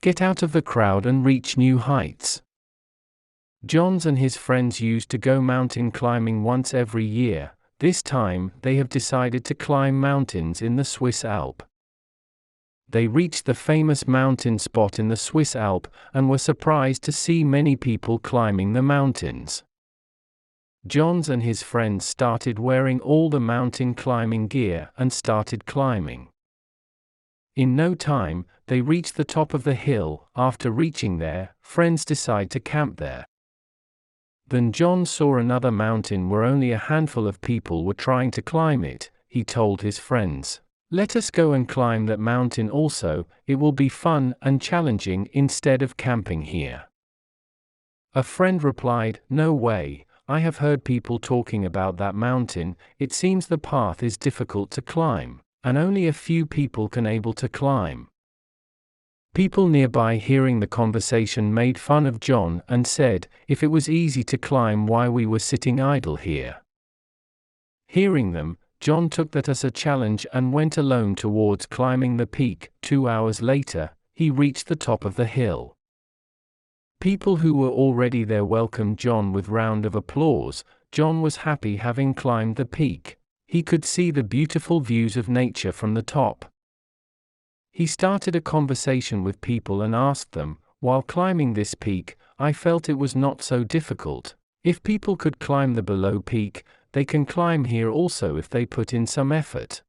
Get out of the crowd and reach new heights. John and his friends used to go mountain climbing once every year. This time, they have decided to climb mountains in the Swiss Alps. They reached the famous mountain spot in the Swiss Alps and were surprised to see many people climbing the mountains. John and his friends started wearing all the mountain climbing gear and started climbing. In no time, they reached the top of the hill. After reaching there, friends decide to camp there. Then John saw another mountain where only a handful of people were trying to climb it. He told his friends, "Let us go and climb that mountain also, it will be fun and challenging instead of camping here." A friend replied, "No way, I have heard people talking about that mountain. It seems the path is difficult to climb, and only a few people can able to climb." People nearby hearing the conversation made fun of John and said, "If it was easy to climb, why we were sitting idle here?" Hearing them, John took that as a challenge and went alone towards climbing the peak. 2 hours later, he reached the top of the hill. People who were already there welcomed John with round of applause. John was happy having climbed the peak. He could see the beautiful views of nature from the top. He started a conversation with people and asked them, "While climbing this peak, I felt it was not so difficult. If people could climb the below peak, they can climb here also if they put in some effort."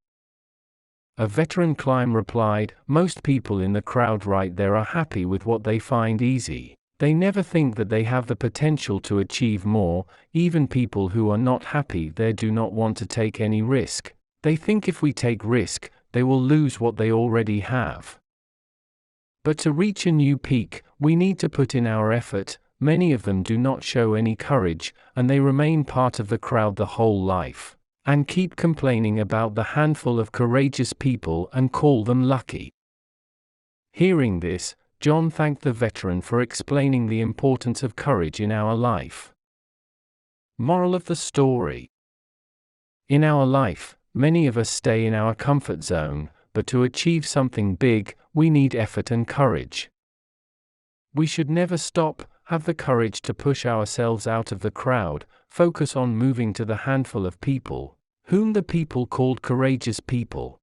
A veteran climber replied, "Most people in the crowd right there are happy with what they find easy. They never think that they have the potential to achieve more. Even people who are not happy there do not want to take any risk. They think if we take risk, they will lose what they already have. But to reach a new peak, we need to put in our effort." Many of them do not show any courage, and they remain part of the crowd the whole life, and keep complaining about the handful of courageous people and call them lucky. Hearing this, John thanked the veteran for explaining the importance of courage in our life. Moral of the story: in our life, many of us stay in our comfort zone, but to achieve something big, we need effort and courage. We should never stop, have the courage to push ourselves out of the crowd, focus on moving to the handful of people, whom the people called courageous people.